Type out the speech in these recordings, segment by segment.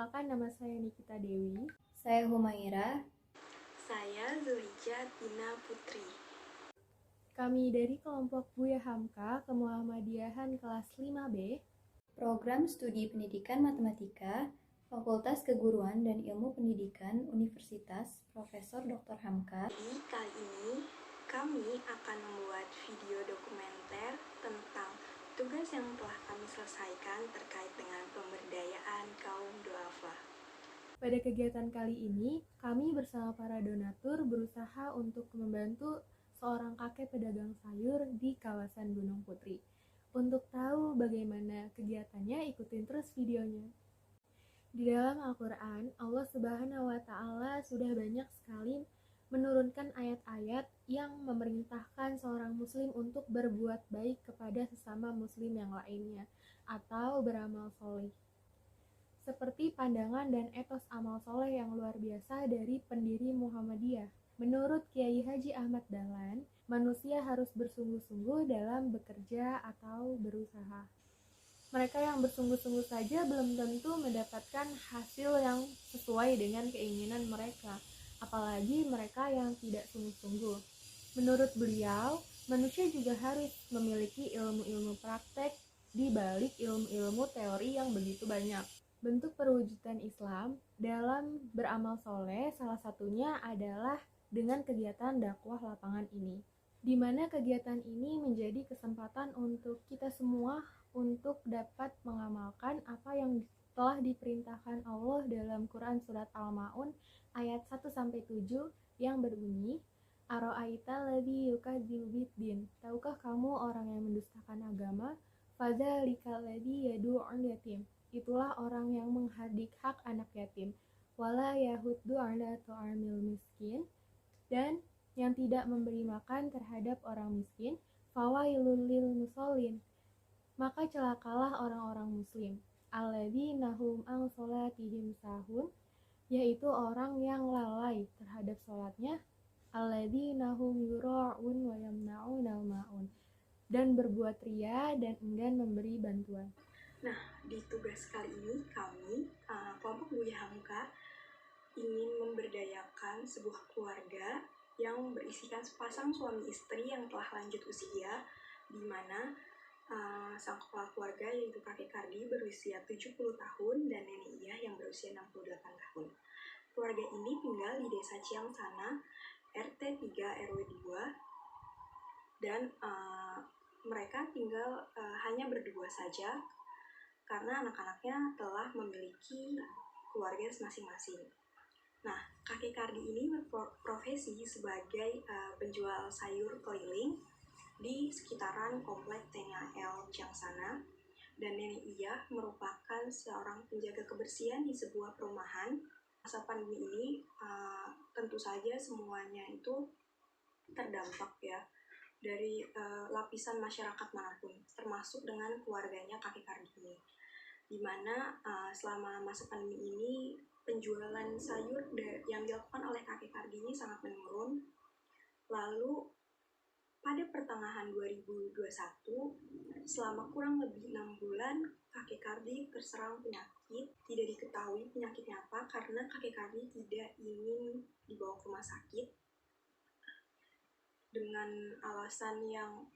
Perkenalkan, nama saya Nikita Dewi. Saya Humaira. Saya Zulija Tina Putri. Kami dari kelompok Buya Hamka Kemuhammadiyahan kelas 5B. Program Studi Pendidikan Matematika, Fakultas Keguruan dan Ilmu Pendidikan Universitas Profesor Dr. Hamka. Jadi kali ini kami akan membuat video dokumenter tentang tugas yang telah kami selesaikan terkait dengan pemberdayaan kaum duafa. Pada kegiatan kali ini, kami bersama para donatur berusaha untuk membantu seorang kakek pedagang sayur di kawasan Gunung Putri. Untuk tahu bagaimana kegiatannya, ikutin terus videonya. Di dalam Al-Quran, Allah Subhanahu wa Ta'ala sudah banyak sekali menurunkan ayat-ayat yang memerintahkan seorang muslim untuk berbuat baik kepada sesama muslim yang lainnya atau beramal soleh. Seperti pandangan dan etos amal soleh yang luar biasa dari pendiri Muhammadiyah. Menurut Kiai Haji Ahmad Dahlan, manusia harus bersungguh-sungguh dalam bekerja atau berusaha. Mereka yang bersungguh-sungguh saja belum tentu mendapatkan hasil yang sesuai dengan keinginan mereka, apalagi mereka yang tidak sungguh-sungguh. Menurut beliau, manusia juga harus memiliki ilmu-ilmu praktek di balik ilmu-ilmu teori yang begitu banyak. Bentuk perwujudan Islam dalam beramal soleh salah satunya adalah dengan kegiatan dakwah lapangan ini, di mana kegiatan ini menjadi kesempatan untuk kita semua untuk dapat mengamalkan apa yang telah diperintahkan Allah dalam Quran Surat Al-Ma'un ayat 1-7 yang berbunyi, Aro'aita ladzi yukadzibu biddin, tahukah kamu orang yang mendustakan agama? Fadzalikal ladzi yad'ul yatim, itulah orang yang menghardik hak anak yatim. Wala yahuddu ala ta'amil miskin, dan yang tidak memberi makan terhadap orang miskin. Fawailul lil musallin, maka celakalah orang-orang muslim. Alladzina hum an sholatihim sahun, yaitu orang yang lalai terhadap sholatnya. Alladzina hum yura'un wa yamna'unal ma'un, dan berbuat ria dan enggan memberi bantuan. Nah, di tugas kali ini kami, kelompok Buya Hamka, ingin memberdayakan sebuah keluarga yang berisikan sepasang suami istri yang telah lanjut usia, di mana sang kepala keluarga yaitu kakek Kardi berusia 70 tahun dan nenek Iyah yang berusia 68 tahun. Keluarga ini tinggal di desa Ciangsana, RT 3 RW 2, dan mereka tinggal hanya berdua saja karena anak-anaknya telah memiliki keluarga masing-masing. Nah, kakek Kardi ini berprofesi sebagai penjual sayur keliling di sekitaran komplek TNI Ciangsana, dan nenek Iyah merupakan seorang penjaga kebersihan di sebuah perumahan. Masa pandemi ini tentu saja semuanya itu terdampak ya dari lapisan masyarakat manapun, termasuk dengan keluarganya kakek Kardi ini, dimana selama masa pandemi ini penjualan sayur yang dilakukan oleh kakek Kardi ini sangat menurun. Lalu pada pertengahan 2021, selama kurang lebih 6 bulan, kakek Kardi terserang penyakit. Tidak diketahui penyakitnya apa karena kakek Kardi tidak ingin dibawa ke rumah sakit dengan alasan yang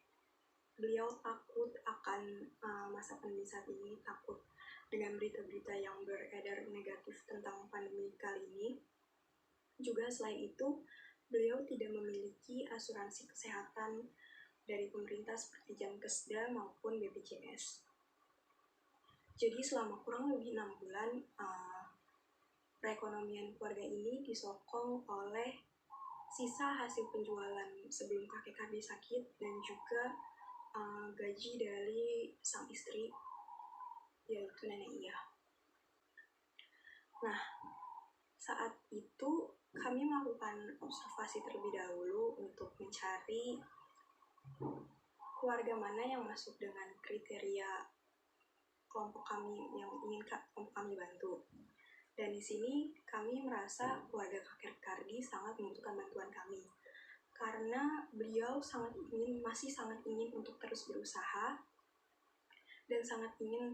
beliau takut akan masa pandemi saat ini, takut dengan berita-berita yang beredar negatif tentang pandemi kali ini. Juga selain itu, beliau tidak memiliki asuransi kesehatan dari pemerintah seperti Jamkesda maupun BPJS. Jadi selama kurang lebih 6 bulan, perekonomian keluarga ini disokong oleh sisa hasil penjualan sebelum kakek Kardi sakit dan juga gaji dari sang istri, yaitu nenek Iyah. Nah, saat itu kami melakukan observasi terlebih dahulu untuk mencari keluarga mana yang masuk dengan kriteria kelompok kami yang ingin kelompok kami bantu. Dan di sini kami merasa keluarga kakek Kardi sangat membutuhkan bantuan kami, karena beliau masih sangat ingin untuk terus berusaha dan sangat ingin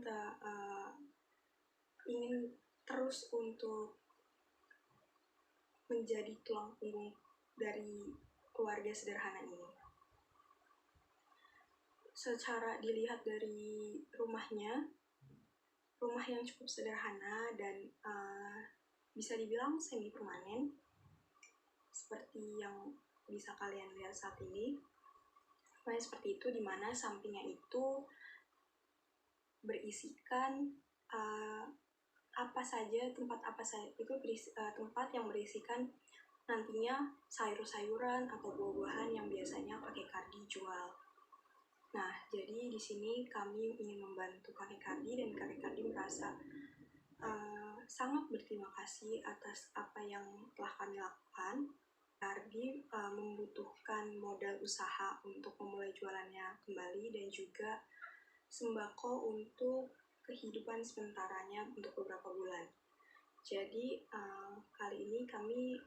terus untuk menjadi tulang punggung dari keluarga sederhana ini. Secara dilihat dari rumahnya, rumah yang cukup sederhana dan bisa dibilang semi permanen, seperti yang bisa kalian lihat saat ini. Rumahnya seperti itu, dimana sampingnya itu berisikan tempat apa saja itu tempat yang berisikan nantinya sayur-sayuran atau buah-buahan yang biasanya kakek Kardi jual. Nah, jadi di sini kami ingin membantu kakek Kardi, dan kakek Kardi merasa sangat berterima kasih atas apa yang telah kami lakukan. Kardi membutuhkan modal usaha untuk memulai jualannya kembali dan juga sembako untuk kehidupan sementaranya untuk beberapa bulan. Jadi kali ini kami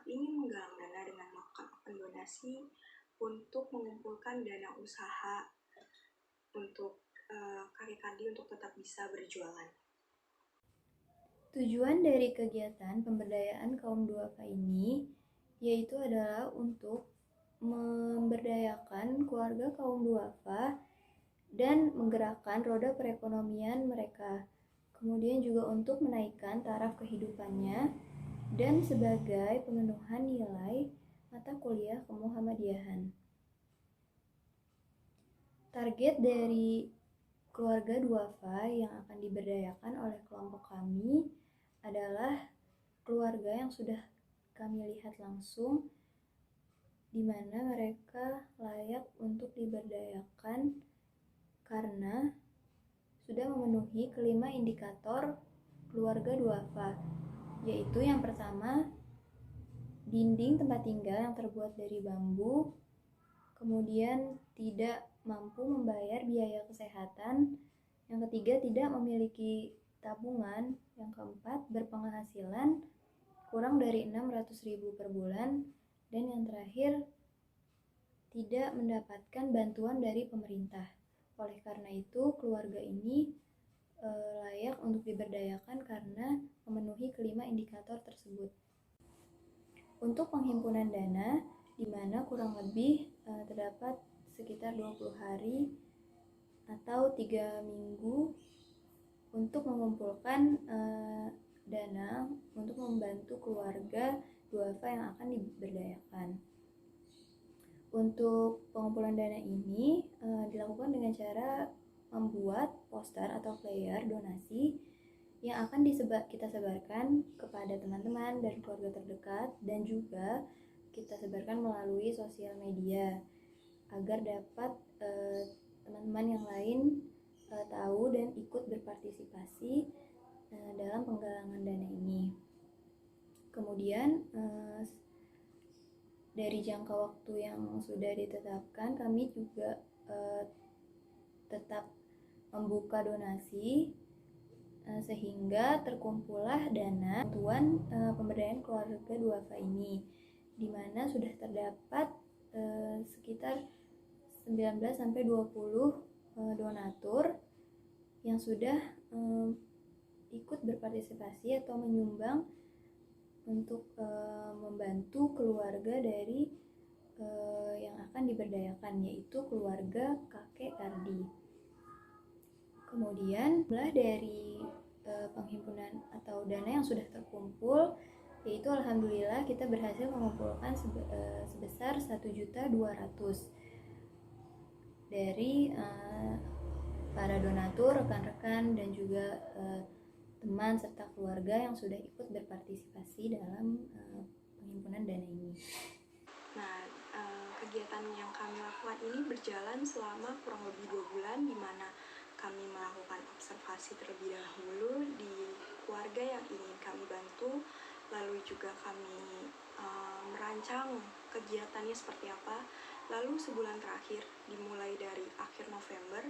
ingin menggalang dana dengan melakukan open donasi untuk mengumpulkan dana usaha untuk kakek Kardi untuk tetap bisa berjualan. Tujuan dari kegiatan pemberdayaan kaum duafa ini yaitu adalah untuk memberdayakan keluarga kaum duafa dan menggerakkan roda perekonomian mereka. Kemudian juga untuk menaikkan taraf kehidupannya dan sebagai pemenuhan nilai mata kuliah kemuhammadiyahan. Target dari keluarga duafa yang akan diberdayakan oleh kelompok kami adalah keluarga yang sudah kami lihat langsung, di mana mereka layak untuk diberdayakan karena sudah memenuhi kelima indikator keluarga duafa, yaitu yang pertama, dinding tempat tinggal yang terbuat dari bambu, kemudian tidak mampu membayar biaya kesehatan, yang ketiga tidak memiliki tabungan, yang keempat berpenghasilan kurang dari 600.000 per bulan, dan yang terakhir tidak mendapatkan bantuan dari pemerintah. Oleh karena itu, keluarga ini layak untuk diberdayakan karena memenuhi kelima indikator tersebut. Untuk penghimpunan dana, di mana kurang lebih terdapat sekitar 20 hari atau 3 minggu untuk mengumpulkan dana untuk membantu keluarga duafa yang akan diberdayakan. Untuk pengumpulan dana ini dilakukan dengan cara membuat poster atau flyer donasi yang akan kita sebarkan kepada teman-teman dan keluarga terdekat, dan juga kita sebarkan melalui sosial media agar dapat teman-teman yang lain tahu dan ikut berpartisipasi dalam penggalangan dana ini. Kemudian dari jangka waktu yang sudah ditetapkan, kami juga tetap membuka donasi sehingga terkumpullah dana bantuan pemberdayaan keluarga duafa ini, di mana sudah terdapat sekitar 19-20 donatur yang sudah ikut berpartisipasi atau menyumbang untuk membantu keluarga dari yang akan diberdayakan, yaitu keluarga kakek Kardi. Kemudian jumlah dari penghimpunan atau dana yang sudah terkumpul, yaitu alhamdulillah kita berhasil mengumpulkan sebesar 1.200.000 dari para donatur, rekan-rekan, dan juga teman serta keluarga yang sudah ikut berpartisipasi dalam penghimpunan dana ini. Nah, kegiatan yang kami lakukan ini berjalan selama kurang lebih 2 bulan, di mana kami melakukan observasi terlebih dahulu di keluarga yang ingin kami bantu, lalu juga kami merancang kegiatannya seperti apa. Lalu sebulan terakhir, dimulai dari akhir November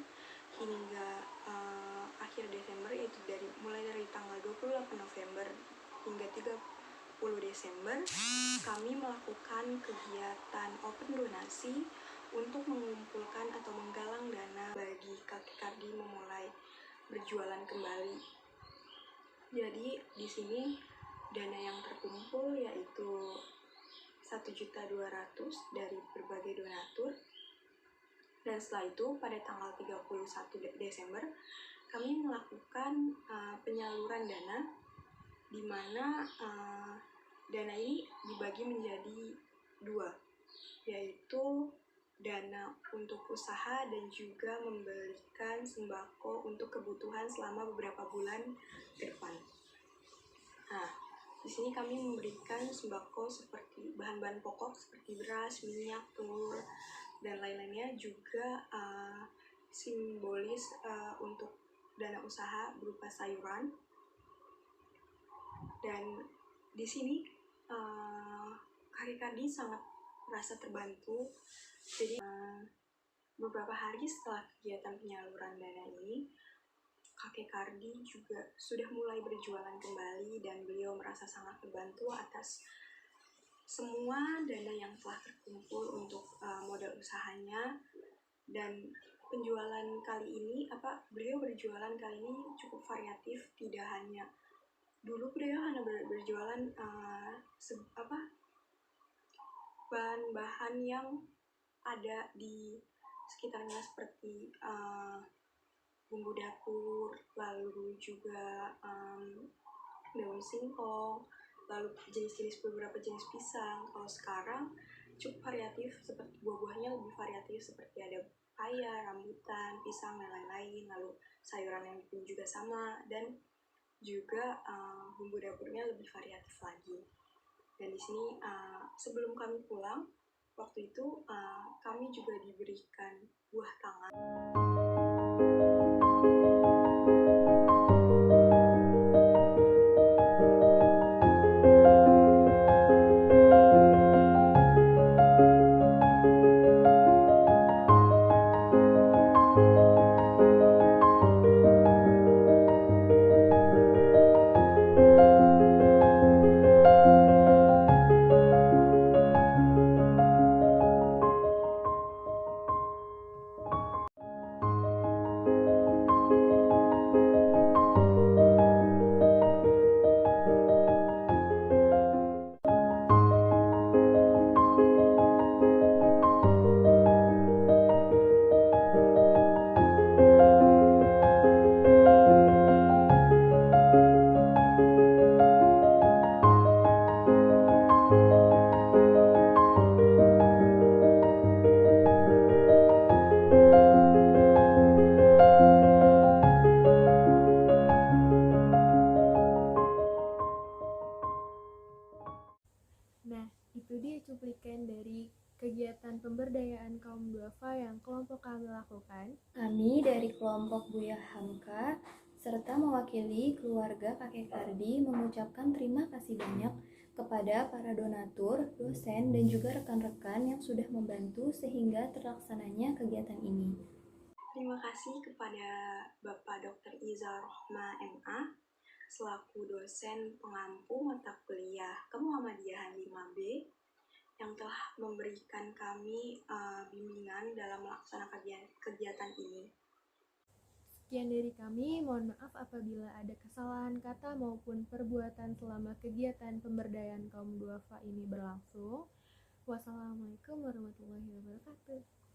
hingga akhir Desember, yaitu mulai dari tanggal 28 November hingga 30 Desember, kami melakukan kegiatan open donasi untuk mengumpulkan atau menggalang dana bagi kakek Kardi memulai berjualan kembali. Jadi di sini dana yang terkumpul yaitu 1.200.000 dari berbagai donatur. Dan setelah itu pada tanggal 31 Desember kami melakukan penyaluran dana, di mana dana ini dibagi menjadi dua, yaitu dana untuk usaha dan juga membelikan sembako untuk kebutuhan selama beberapa bulan ke depan. Nah, di sini kami memberikan sembako seperti bahan-bahan pokok seperti beras, minyak, telur, dan lain-lainnya, juga simbolis untuk dana usaha berupa sayuran. Dan di sini kakek Kardi sangat merasa terbantu. Jadi beberapa hari setelah kegiatan penyaluran dana ini, kakek Kardi juga sudah mulai berjualan kembali dan beliau merasa sangat terbantu atas semua dana yang telah terkumpul untuk modal usahanya. Dan penjualan kali ini, beliau berjualan kali ini cukup variatif, tidak hanya dulu beliau hanya berjualan bahan-bahan yang ada di sekitarnya seperti bumbu dapur, lalu juga daun singkong, lalu beberapa jenis pisang. Kalau sekarang cukup variatif, seperti buah-buahnya lebih variatif, seperti ada paya, rambutan, pisang, dan lain-lain. Lalu sayuran yang pun juga sama, dan juga bumbu dapurnya lebih variatif lagi. Dan di sini sebelum kami pulang, waktu itu kami juga diberikan buah tangan. Nah, itu dia cuplikan dari kegiatan pemberdayaan kaum duafa yang kelompok kami lakukan. Kami dari kelompok Buya Hamka serta mewakili keluarga kakek Kardi mengucapkan terima kasih banyak kepada para donatur, dosen, dan juga rekan-rekan yang sudah membantu sehingga terlaksananya kegiatan ini. Terima kasih kepada Bapak Dr. Iza Rohma MA selaku dosen pengampu mata kuliah Kemuhammadiyahan 5B yang telah memberikan kami bimbingan dalam melaksanakan kegiatan ini. Sekian dari kami, mohon maaf apabila ada kesalahan kata maupun perbuatan selama kegiatan pemberdayaan kaum duafa ini berlangsung. Wassalamualaikum warahmatullahi wabarakatuh.